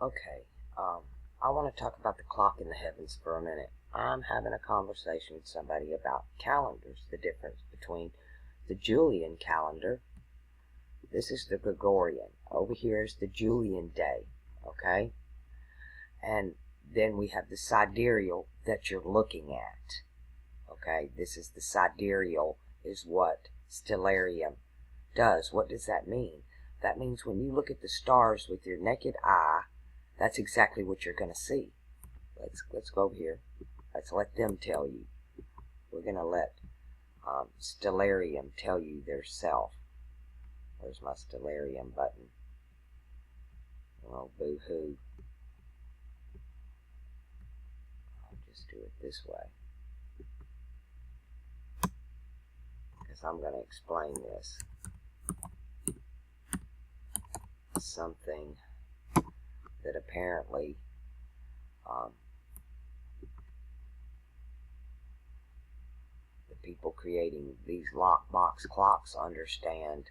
Okay, I want to talk about the clock in the heavens for a minute. I'm having a conversation with somebody about calendars, the difference between the Julian calendar. This is the Gregorian. Over here is the Julian day, okay? And then we have the sidereal that you're looking at, okay? This is the sidereal, is what Stellarium does. What does that mean? That means when you look at the stars with your naked eye, that's exactly what you're going to see. Let's go over here. Let's let them tell you. We're going to let Stellarium tell you their self. Where's my Stellarium button? Oh, boo-hoo. I'll just do it this way, because I'm going to explain this. Something that apparently the people creating these lockbox clocks understand,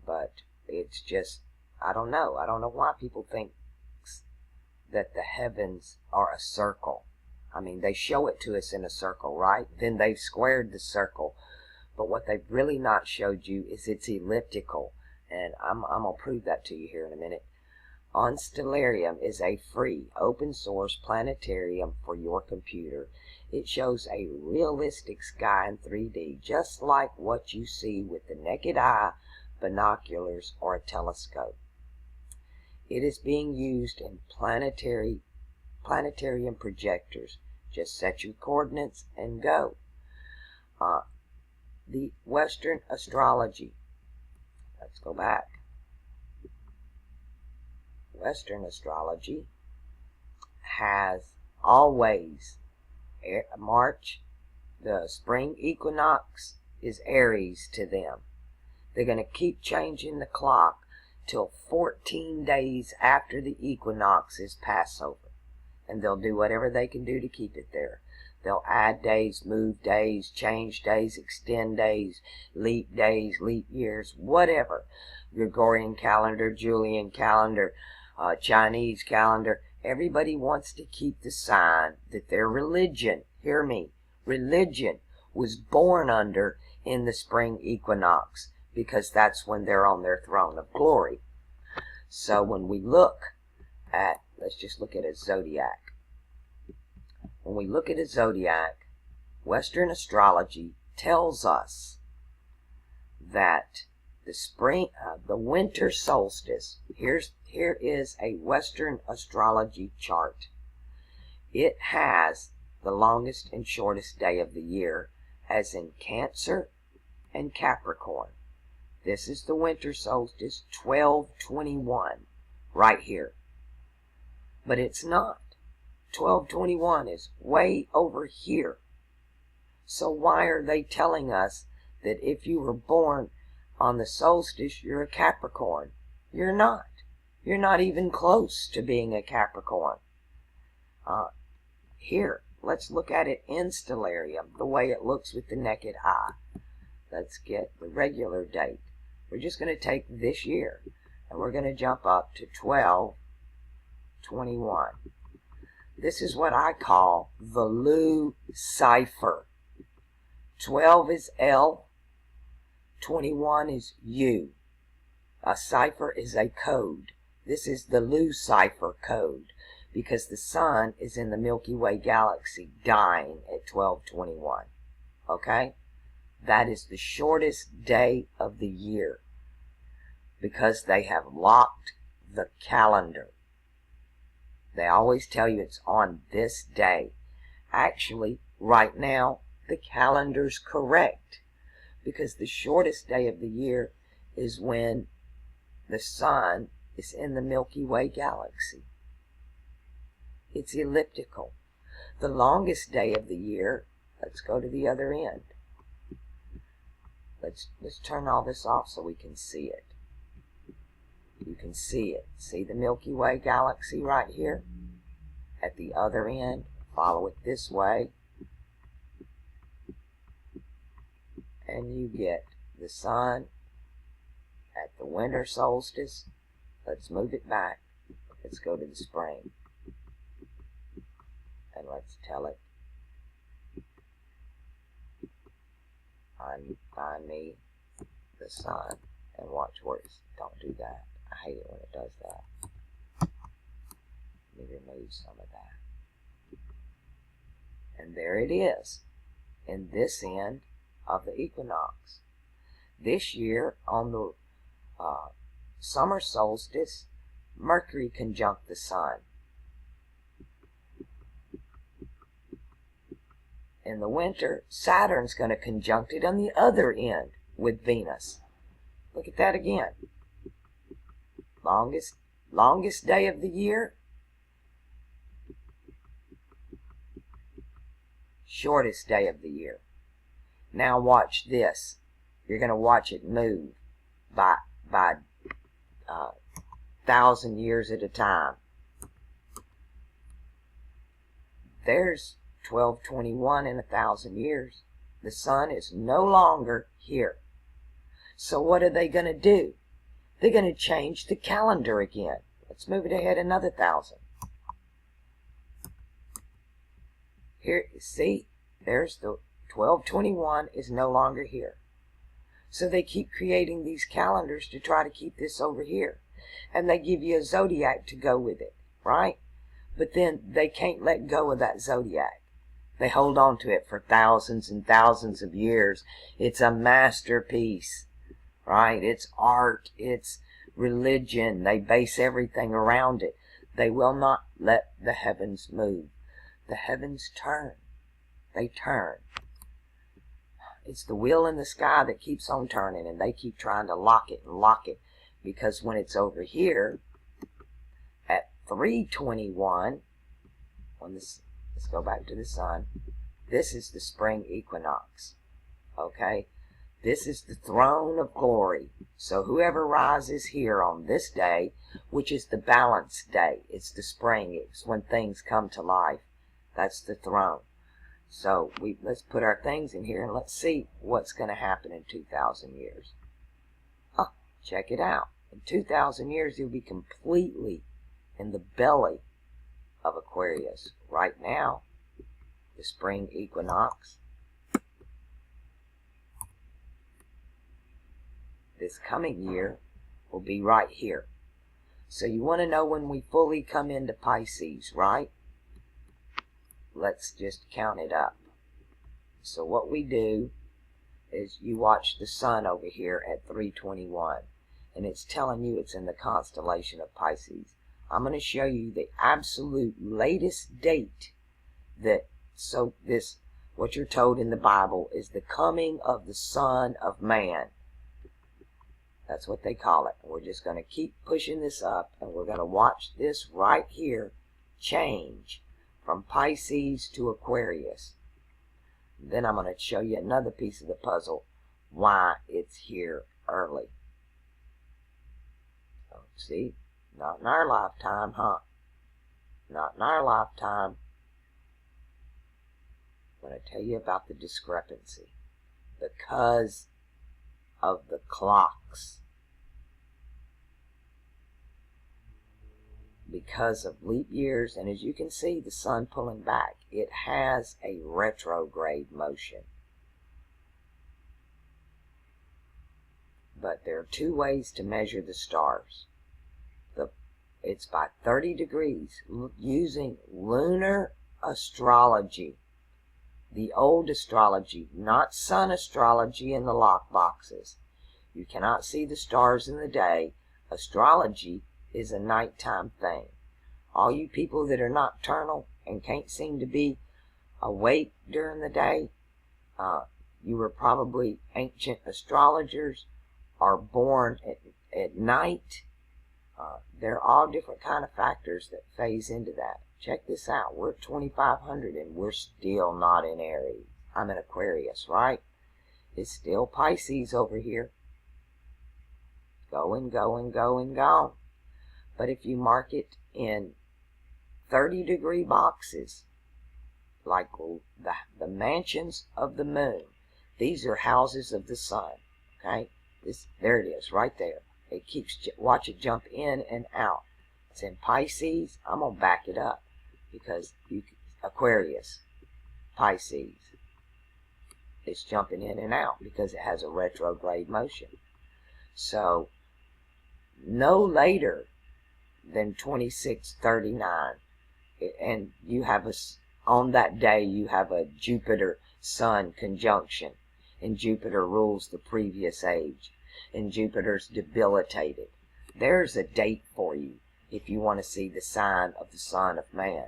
but it's just, I don't know why people think that the heavens are a circle. I mean, they show it to us in a circle, right? Then they've squared the circle, but what they've really not showed you is it's elliptical, and I'm going to prove that to you here in a minute. On Stellarium is a free, open-source planetarium for your computer. It shows a realistic sky in 3D, just like what you see with the naked eye, binoculars, or a telescope. It is being used in planetarium projectors. Just set your coordinates and go. The Western astrology. Let's go back. Western astrology has always March, the spring equinox is Aries to them. They're going to keep changing the clock till 14 days after the equinox is Passover, and they'll do whatever they can do to keep it there. They'll add days, move days, change days, extend days, leap years, whatever. Gregorian calendar, Julian calendar, Chinese calendar. Everybody wants to keep the sign that their religion, hear me, religion was born under in the spring equinox, because that's when they're on their throne of glory. So when we look at, let's just look at a zodiac. When we look at a zodiac, Western astrology tells us that the winter solstice, here is a Western astrology chart. It has the longest and shortest day of the year, as in Cancer and Capricorn. This is the winter solstice, 12/21, right here. But it's not. 12/21 is way over here. So why are they telling us that if you were born on the solstice, you're a Capricorn? You're not. You're not even close to being a Capricorn. Here, let's look at it in Stellarium, the way it looks with the naked eye. Let's get the regular date. We're just going to take this year, and we're going to jump up to 12/21. This is what I call the Lu cipher. 12 is L, 21 is U. A cipher is a code. This is the Lu cipher code, because the sun is in the Milky Way galaxy dying at 12/21. Okay? That is the shortest day of the year, because they have locked the calendar. They always tell you it's on this day. Actually, right now, the calendar's correct, because the shortest day of the year is when the sun is in the Milky Way galaxy. It's elliptical. The longest day of the year, let's go to the other end. Let's turn all this off so we can see it. You can see it. See the Milky Way galaxy right here? At the other end, follow it this way, and you get the sun at the winter solstice. Let's move it back. Let's go to the spring. And let's tell it, find me the sun. And watch where it's, don't do that. I hate it when it does that. Let me remove some of that. And there it is, in this end of the equinox. This year, on the summer solstice, Mercury conjunct the sun. In the winter, Saturn's going to conjunct it on the other end with Venus. Look at that again. Longest day of the year, shortest day of the year. Now watch this. You're going to watch it move by 1,000 years at a time. There's 1221 in 1,000 years. The sun is no longer here. So what are they going to do? They're going to change the calendar again. Let's move it ahead another 1,000. Here, see, there's the 1221 is no longer here. So they keep creating these calendars to try to keep this over here. And they give you a zodiac to go with it, right? But then they can't let go of that zodiac. They hold on to it for thousands and thousands of years. It's a masterpiece, right? It's art. It's religion. They base everything around it. They will not let the heavens move. The heavens turn. They turn. It's the wheel in the sky that keeps on turning, and they keep trying to lock it and lock it. Because when it's over here at 321, let's go back to the sun. This is the spring equinox. Okay? This is the throne of glory. So whoever rises here on this day, which is the balanced day, it's the spring, it's when things come to life. That's the throne. So let's put our things in here and let's see what's going to happen in 2,000 years. Oh, check it out. In 2,000 years, you'll be completely in the belly of Aquarius. Right now, the spring equinox. This coming year will be right here. So you want to know when we fully come into Pisces, right? Let's just count it up. So what we do is you watch the sun over here at 321. And it's telling you it's in the constellation of Pisces. I'm going to show you the absolute latest date that, what you're told in the Bible is the coming of the Son of Man. That's what they call it. We're just going to keep pushing this up, and we're going to watch this right here change from Pisces to Aquarius. Then I'm going to show you another piece of the puzzle, why it's here early. So, see, not in our lifetime, huh? Not in our lifetime. I'm going to tell you about the discrepancy. Because of the clocks. Because of leap years, and as you can see, the sun pulling back, it has a retrograde motion. But there are two ways to measure the stars. It's by 30 degrees using lunar astrology. The old astrology, not sun astrology in the lock boxes. You cannot see the stars in the day. Astrology is a nighttime thing. All you people that are nocturnal and can't seem to be awake during the day, you were probably ancient astrologers, are born at night. There are all different kind of factors that phase into that. Check this out. We're at 2,500 and we're still not in Aries. I'm in Aquarius, right? It's still Pisces over here. Going, going, going, gone. But if you mark it in 30-degree boxes, like the mansions of the moon, these are houses of the sun. Okay? There it is, right there. It keeps, watch it jump in and out. It's in Pisces. I'm going to back it up because Aquarius, Pisces, it's jumping in and out because it has a retrograde motion. So no later than 2639, and you have on that day you have a Jupiter-Sun conjunction, and Jupiter rules the previous age, and Jupiter's debilitated. There's a date for you if you want to see the sign of the Son of Man.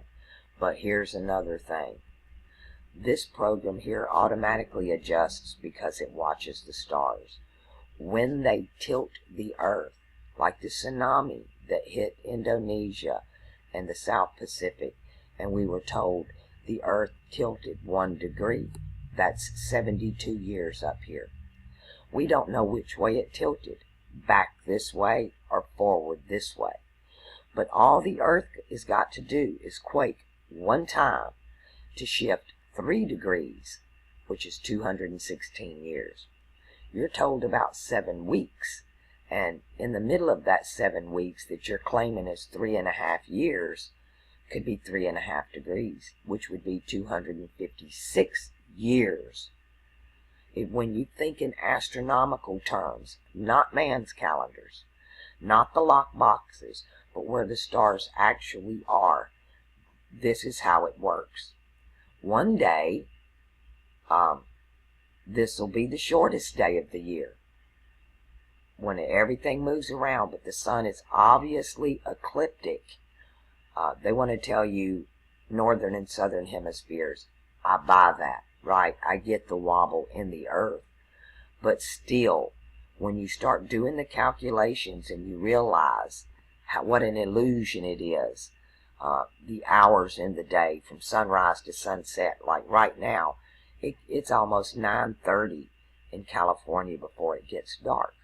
But here's another thing. This program here automatically adjusts because it watches the stars. When they tilt the Earth, like the tsunami that hit Indonesia and the South Pacific, and we were told the Earth tilted 1 degree. That's 72 years up here. We don't know which way it tilted, back this way or forward this way. But all the Earth has got to do is quake one time to shift 3 degrees, which is 216 years. You're told about 7 weeks, and in the middle of that 7 weeks that you're claiming as 3.5 years could be 3.5 degrees, which would be 256 years. When you think in astronomical terms, not man's calendars, not the lock boxes, but where the stars actually are, this is how it works. One day, this will be the shortest day of the year when everything moves around, but the sun is obviously ecliptic. They want to tell you northern and southern hemispheres. I buy that, right? I get the wobble in the Earth. But still, when you start doing the calculations and you realize what an illusion it is, the hours in the day from sunrise to sunset, like right now, it's almost 9:30 in California before it gets dark.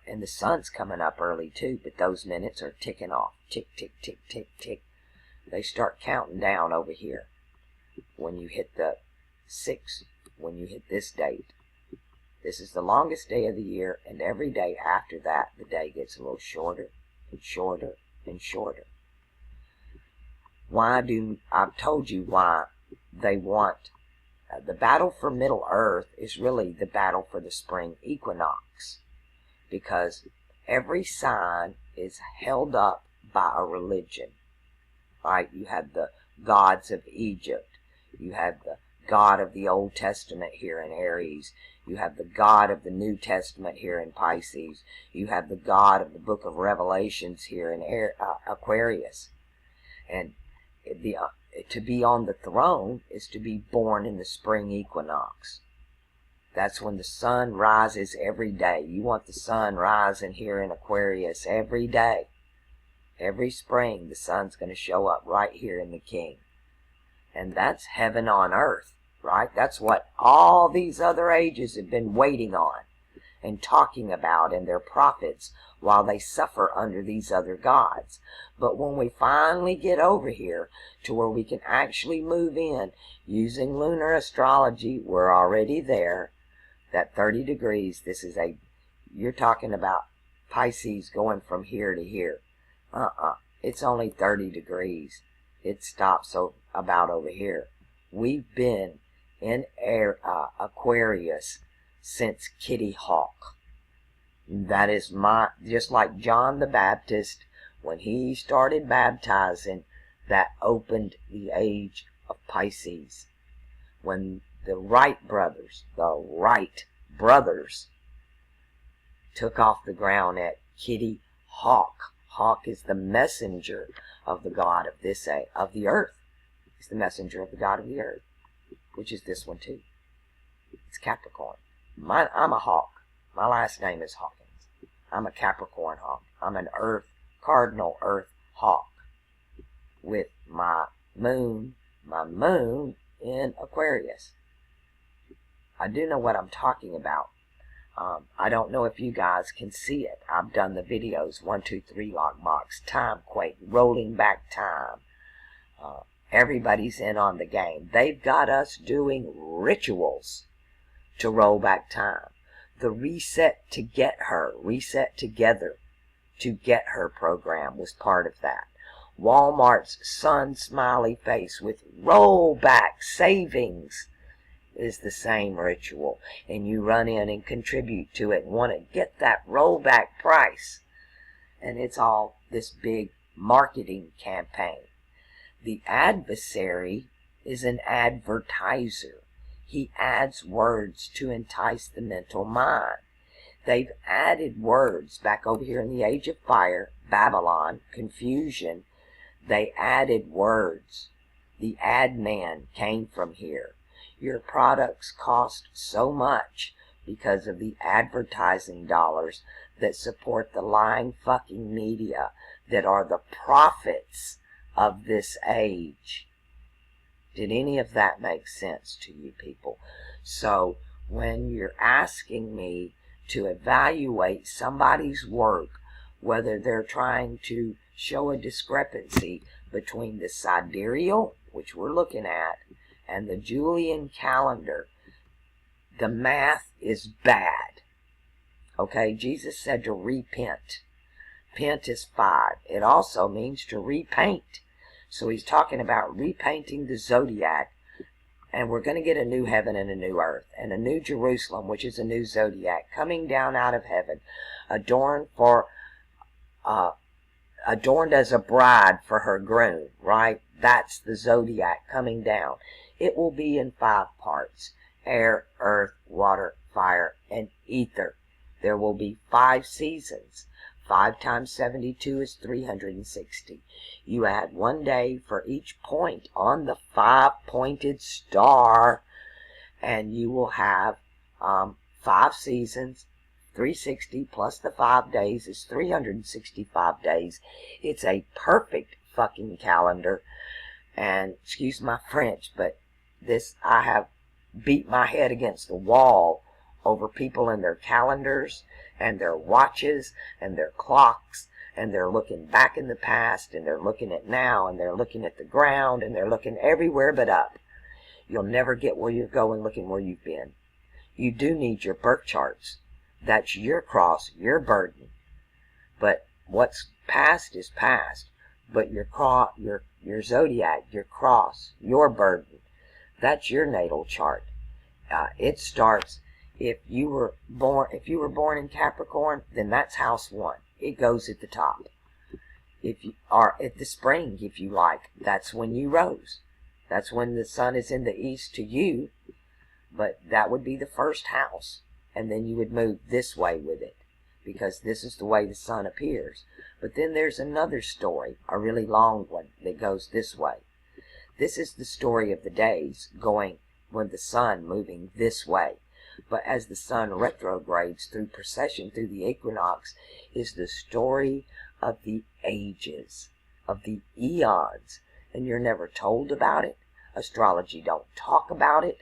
And the sun's coming up early too, but those minutes are ticking off. Tick, tick, tick, tick, tick. They start counting down over here. When you hit the 6, when you hit this date, this is the longest day of the year, and every day after that, the day gets a little shorter and shorter and shorter. I've told you why they want, the battle for Middle Earth is really the battle for the spring equinox, because every sign is held up by a religion, right? You have the gods of Egypt, you have the God of the Old Testament here in Aries, you have the God of the New Testament here in Pisces, you have the God of the Book of Revelations here in Aquarius. And to be on the throne is to be born in the spring equinox. That's when the sun rises every day. You want the sun rising here in Aquarius every day. Every spring, the sun's going to show up right here in the King. And that's heaven on earth, right? That's what all these other ages have been waiting on and talking about in their prophets while they suffer under these other gods. But when we finally get over here to where we can actually move in using lunar astrology, we're already there. That 30 degrees, you're talking about Pisces going from here to here. It's only 30 degrees. It stops about over here. We've been in Aquarius since Kitty Hawk. That is just like John the Baptist, when he started baptizing, that opened the age of Pisces. When the Wright brothers took off the ground at Kitty Hawk. Hawk is the messenger of the God of of the earth. He's the messenger of the God of the earth, which is this one too. It's Capricorn. I'm a hawk. My last name is Hawkins. I'm a Capricorn hawk. I'm an cardinal earth hawk with my moon in Aquarius. I do know what I'm talking about. I don't know if you guys can see it. I've done the videos, 1, 2, 3 lockbox, timequake, rolling back time. Everybody's in on the game. They've got us doing rituals to roll back time. The reset to get her, reset together to get her program was part of that. Walmart's sun smiley face with rollback savings is the same ritual. And you run in and contribute to it and want to get that rollback price. And it's all this big marketing campaign. The adversary is an advertiser. He adds words to entice the mental mind. They've added words back over here in the Age of Fire, Babylon, confusion. They added words. The ad man came from here. Your products cost so much because of the advertising dollars that support the lying fucking media that are the prophets of this age. Did any of that make sense to you people? So when you're asking me to evaluate somebody's work, whether they're trying to show a discrepancy between the sidereal, which we're looking at, and the Julian calendar, the math is bad. Okay, Jesus said to repent. Pent is 5. It also means to repaint. So he's talking about repainting the Zodiac, and we're going to get a new heaven and a new earth, and a new Jerusalem, which is a new Zodiac, coming down out of heaven, adorned as a bride for her groom, right? That's the Zodiac coming down. It will be in 5 parts: air, earth, water, fire, and ether. There will be 5 seasons. 5 times 72 is 360. You add 1 day for each point on the 5-pointed star, and you will have 5 seasons. 360 plus the 5 days is 365 days. It's a perfect fucking calendar. And excuse my French, but this, I have beat my head against the wall over people and their calendars and their watches and their clocks, and they're looking back in the past, and they're looking at now, and they're looking at the ground, and they're looking everywhere but up. You'll never get where you're going looking where you've been. You do need your birth charts. That's your cross, your burden. But what's past is past. But your zodiac, your cross, your burden, that's your natal chart. It starts, if you were born in Capricorn, then that's house 1. It goes at the top. If you are at the spring, if you like, that's when you rose. That's when the sun is in the east to you. But that would be the first house. And then you would move this way with it, because this is the way the sun appears. But then there's another story, a really long one, that goes this way. This is the story of the days going with the sun moving this way. But as the sun retrogrades through precession through the equinox, is the story of the ages, of the eons. And you're never told about it. Astrology don't talk about it.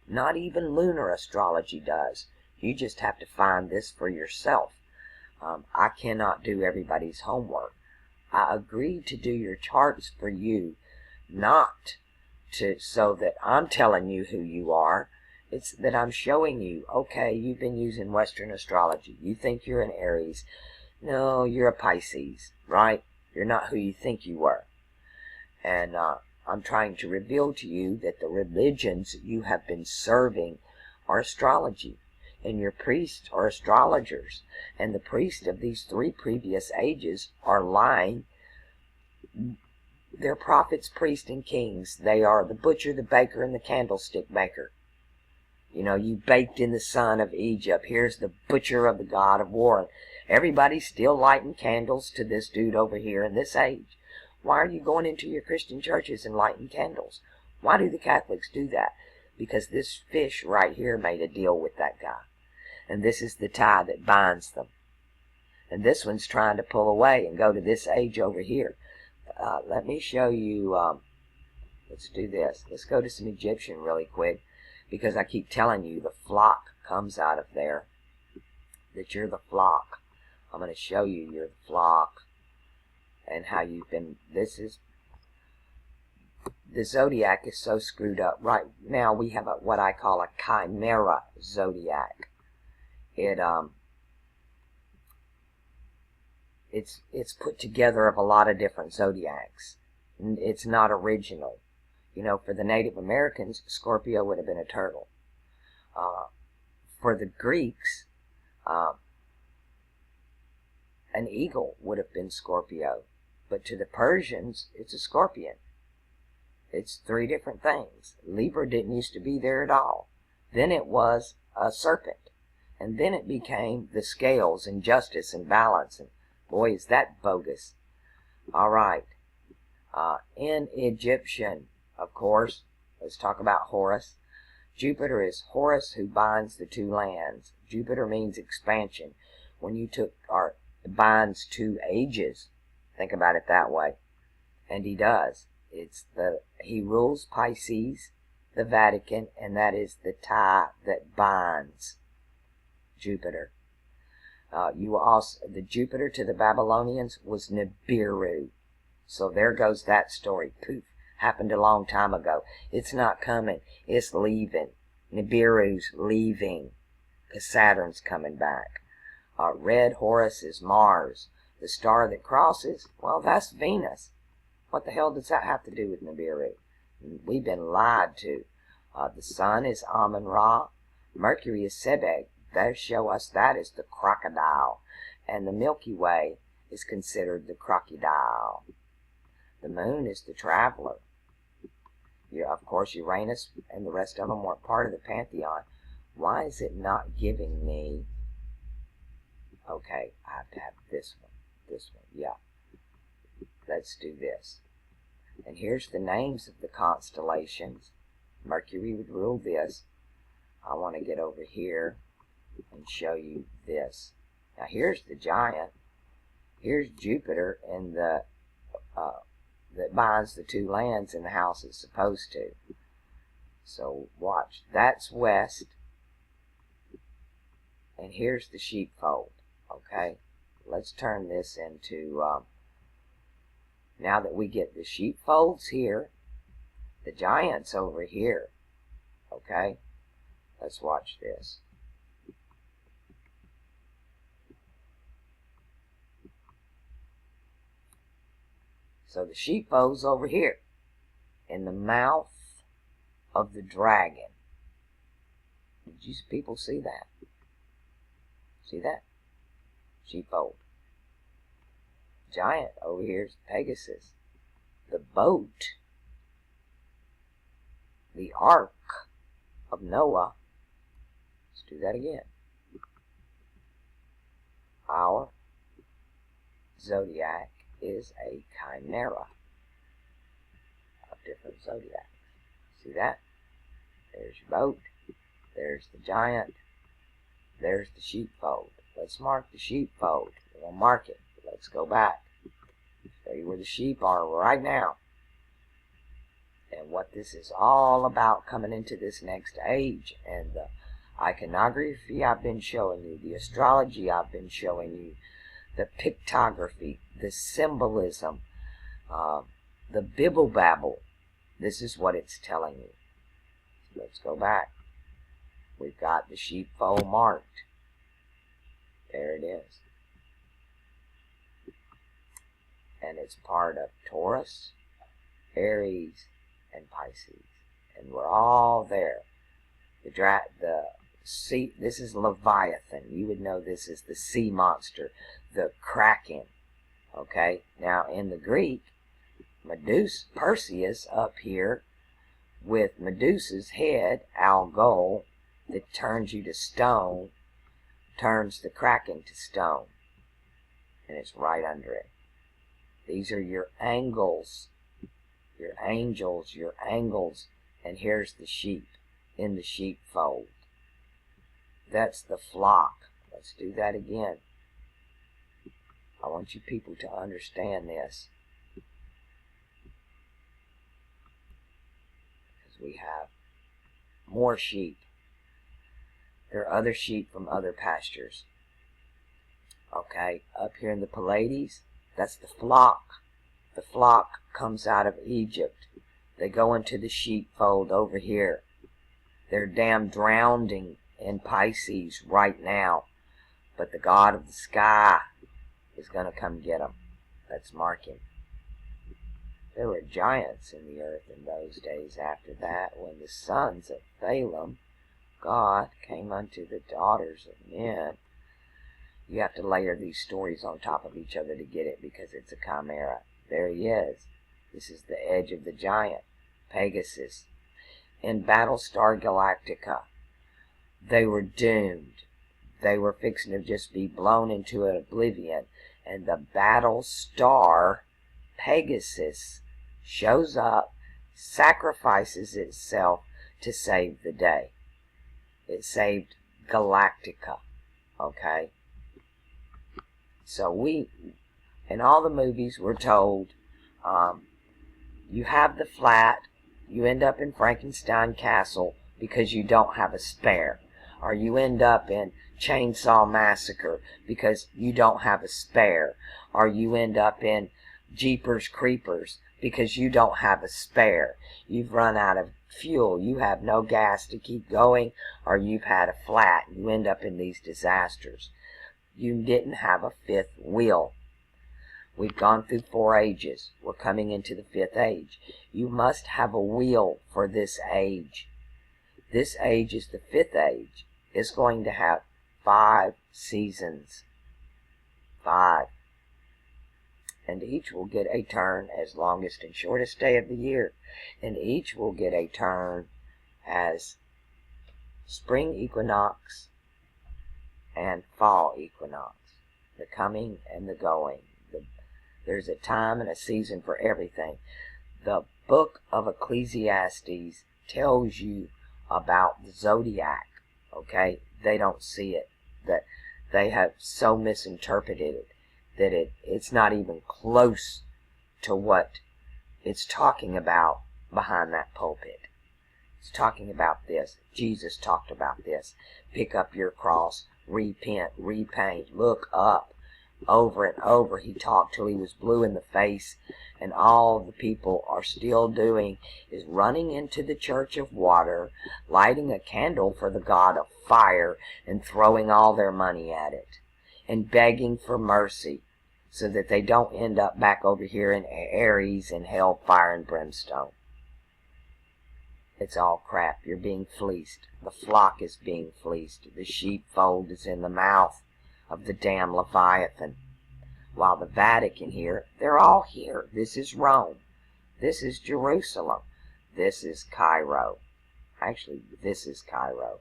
Not even lunar astrology does. You just have to find this for yourself. I cannot do everybody's homework. I agreed to do your charts for you, not so that I'm telling you who you are. It's that I'm showing you, okay, you've been using Western astrology. You think you're an Aries. No, you're a Pisces, right? You're not who you think you were. And I'm trying to reveal to you that the religions you have been serving are astrology. And your priests are astrologers. And the priests of these 3 previous ages are lying. They're prophets, priests, and kings. They are the butcher, the baker, and the candlestick maker. You know, you baked in the sun of Egypt. Here's the butcher of the god of war. And everybody's still lighting candles to this dude over here in this age. Why are you going into your Christian churches and lighting candles? Why do the Catholics do that? Because this fish right here made a deal with that guy. And this is the tie that binds them. And this one's trying to pull away and go to this age over here. Let me show you. Let's do this. Let's go to some Egyptian really quick. Because I keep telling you the flock comes out of there. That you're the flock. I'm going to show you you're the flock. And how you've been. This is. The zodiac is so screwed up. Right now we have what I call a chimera zodiac. it's put together of a lot of different zodiacs. It's not original. You know, for the Native Americans, Scorpio would have been a turtle. For the Greeks, an eagle would have been Scorpio. But to the Persians, it's a scorpion. It's three different things. Libra didn't used to be there at all. Then it was a serpent. And then it became the scales and justice and balance. And boy, is that bogus. All right. In Egyptian, of course, let's talk about Horus. Jupiter is Horus who binds the two lands. Jupiter means expansion. When you took, or binds two ages, think about it that way. And he does. He rules Pisces, the Vatican, and that is the tie that binds Jupiter. The Jupiter to the Babylonians was Nibiru. So there goes that story. Poof. Happened a long time ago. It's not coming. It's leaving. Nibiru's leaving. Because Saturn's coming back. Red Horus is Mars. The star that crosses, well, that's Venus. What the hell does that have to do with Nibiru? We've been lied to. The sun is Amun-Ra. Mercury is Sebek. They show us that is the crocodile. And the Milky Way is considered the crocodile. The moon is the traveler. Of course, Uranus and the rest of them weren't part of the pantheon. Why is it not giving me... Okay, I have to have this one. This one, yeah. Let's do this. And here's the names of the constellations. Mercury would rule this. I want to get over here and show you this. Now here's the giant. Here's Jupiter in the that binds the two lands in the house it's supposed to. So watch. That's west. And here's the sheepfold. Okay. Let's turn this into, now that we get the sheepfolds here, the giant's over here. Okay. Let's watch this. So the sheepfold's over here in the mouth of the dragon. Did you people see that? See that? Sheepfold. Giant over here is Pegasus. The boat, the ark of Noah. Let's do that again. Our zodiac is a chimera of different zodiacs. See that? There's your boat. There's the giant. There's the sheepfold. Let's mark the sheepfold. We'll mark it. Let's go back. Show you where the sheep are right now. And what this is all about coming into this next age. And the iconography I've been showing you. The astrology I've been showing you. The pictography. The symbolism. The bibble babble. This is what it's telling you. So let's go back. We've got the sheepfold marked. There it is. And it's part of Taurus, Aries, and Pisces. And we're all there. The sea, this is Leviathan. You would know this is the sea monster, the Kraken. Okay? Now, in the Greek, Perseus up here with Medusa's head, Algol, that turns you to stone, turns the Kraken to stone. And it's right under it. These are your angles, your angels, your angles. And here's the sheep in the sheepfold. That's the flock. Let's do that again. I want you people to understand this. Because we have more sheep. There are other sheep from other pastures. Okay, up here in the Pleiades, that's the flock. The flock comes out of Egypt. They go into the sheepfold over here. They're damn drowning in Pisces right now. But the God of the sky is going to come get them. Let's mark him. There were giants in the earth in those days after that, when the sons of Balaam, God, came unto the daughters of men. You have to layer these stories on top of each other to get it, because it's a chimera. There he is. This is the edge of the giant, Pegasus. In Battlestar Galactica, they were doomed. They were fixing to just be blown into oblivion. And the battle star, Pegasus, shows up, sacrifices itself to save the day. It saved Galactica. Okay? So we, in all the movies, we're told, you have the flat, you end up in Frankenstein Castle because you don't have a spare. Or you end up in Chainsaw Massacre because you don't have a spare. Or you end up in Jeepers Creepers because you don't have a spare. You've run out of fuel. You have no gas to keep going, or you've had a flat. You end up in these disasters. You didn't have a fifth wheel. We've gone through 4 ages. We're coming into the 5th age. You must have a wheel for this age. This age is the 5th age. It's going to have 5 seasons. 5. And each will get a turn as longest and shortest day of the year. And each will get a turn as spring equinox and fall equinox. The coming and the going. There's a time and a season for everything. The book of Ecclesiastes tells you about the Zodiac. Okay? They don't see it. That they have so misinterpreted it that it's not even close to what it's talking about behind that pulpit. It's talking about this. Jesus talked about this. Pick up your cross, repent, repaint, look up. Over and over he talked till he was blue in the face, and all the people are still doing is running into the church of water, lighting a candle for the god of fire, and throwing all their money at it, and begging for mercy, so that they don't end up back over here in Aries and hell, fire, and brimstone. It's all crap. You're being fleeced. The flock is being fleeced. The sheepfold is in the mouth of the damn Leviathan. While the Vatican here, they're all here. This is Rome. This is Jerusalem. This is Cairo. Actually, this is Cairo.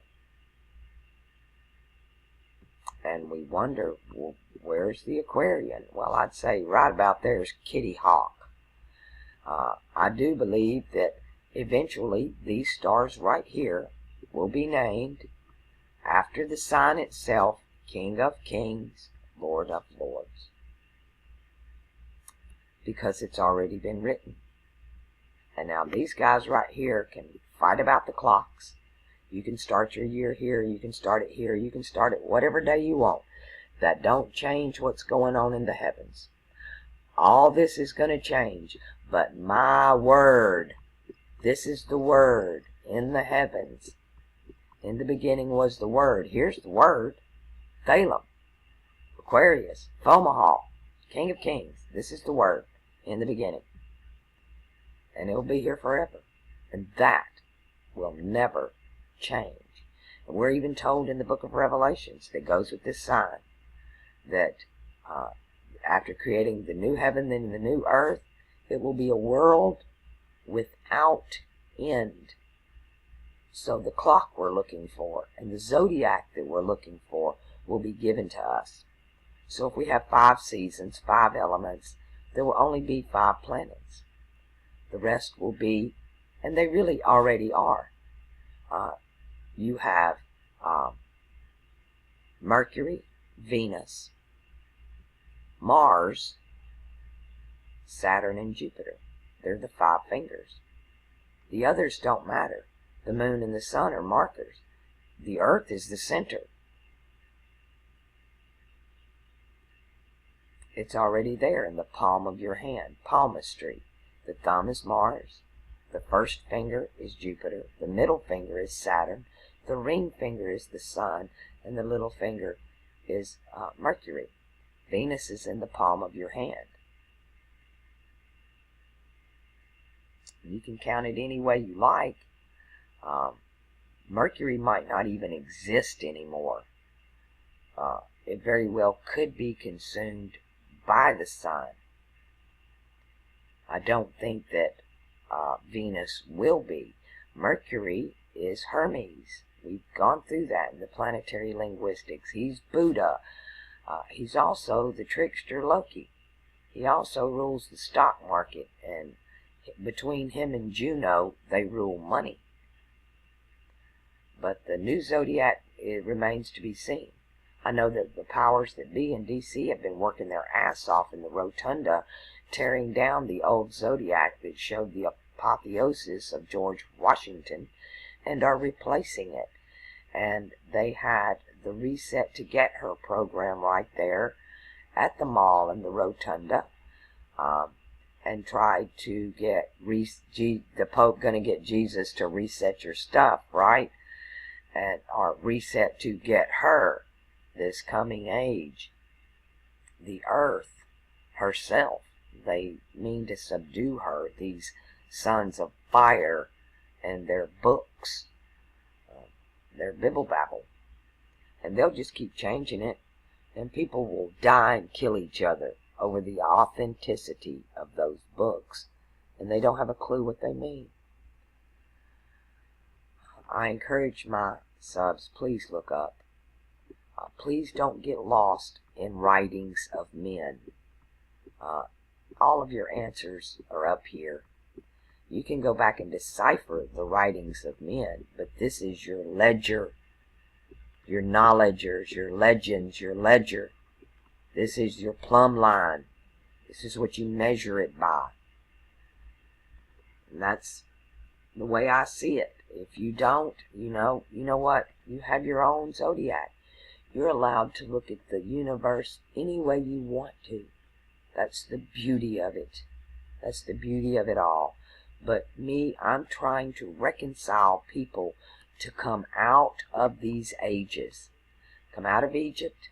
And we wonder, well, where's the Aquarian? Well, I'd say right about there is Kitty Hawk. I do believe that eventually these stars right here will be named after the sign itself, King of Kings, Lord of Lords. Because it's already been written. And now these guys right here can fight about the clocks. You can start your year here, you can start it here, you can start it whatever day you want. That don't change what's going on in the heavens. All this is going to change, but my word, this is the word in the heavens. In the beginning was the word. Here's the word. Thalem, Aquarius, Fomalhaut, King of Kings. This is the word in the beginning. And it will be here forever. And that will never change. And we're even told in the book of Revelations that goes with this sign that after creating the new heaven and the new earth, it will be a world without end. So the clock we're looking for and the zodiac that we're looking for will be given to us. So if we have 5 seasons, 5 elements, there will only be 5 planets. The rest will be, and they really already are. You have Mercury, Venus, Mars, Saturn, and Jupiter. They're the 5 fingers. The others don't matter. The moon and the sun are markers. The earth is the center. It's already there in the palm of your hand. Palmistry. The thumb is Mars. The first finger is Jupiter. The middle finger is Saturn. The ring finger is the sun. And the little finger is Mercury. Venus is in the palm of your hand. You can count it any way you like. Mercury might not even exist anymore. It very well could be consumed by the sun. I don't think that Venus will be. Mercury is Hermes. We've gone through that in the planetary linguistics. He's Buddha. He's also the trickster Loki. He also rules the stock market, and between him and Juno, they rule money. But the new Zodiac, it remains to be seen. I know that the powers that be in D.C. have been working their ass off in the Rotunda, tearing down the old Zodiac that showed the apotheosis of George Washington, and are replacing it. And they had the Reset to Get Her program right there at the mall in the Rotunda, and tried to get the Pope going to get Jesus to reset your stuff, right? And or reset to get her, this coming age, the earth herself. They mean to subdue her, these sons of fire, and their books, their bibble babble. And they'll just keep changing it, and people will die and kill each other over the authenticity of those books, and they don't have a clue what they mean. I encourage my subs, please look up. Please don't get lost in writings of men. All of your answers are up here. You can go back and decipher the writings of men, but this is your ledger, your knowledgers, your legends, your ledger. This is your plumb line. This is what you measure it by. And that's the way I see it. If you don't, you know what? You have your own Zodiac. You're allowed to look at the universe any way you want to. That's the beauty of it. That's the beauty of it all. But me, I'm trying to reconcile people to come out of these ages. Come out of Egypt.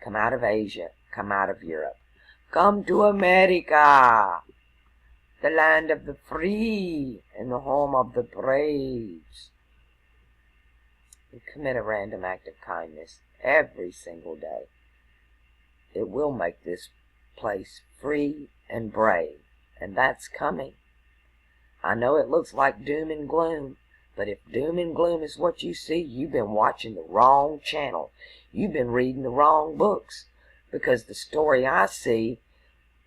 Come out of Asia. Come out of Europe. Come to America, the land of the free and the home of the braves. And commit a random act of kindness every single day. It will make this place free and brave, and that's coming. I know it looks like doom and gloom, but if doom and gloom is what you see, you've been watching the wrong channel. You've been reading the wrong books, because the story I see,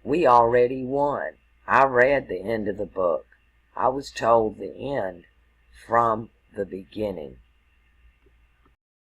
we already won. I read the end of the book. I was told the end from the beginning.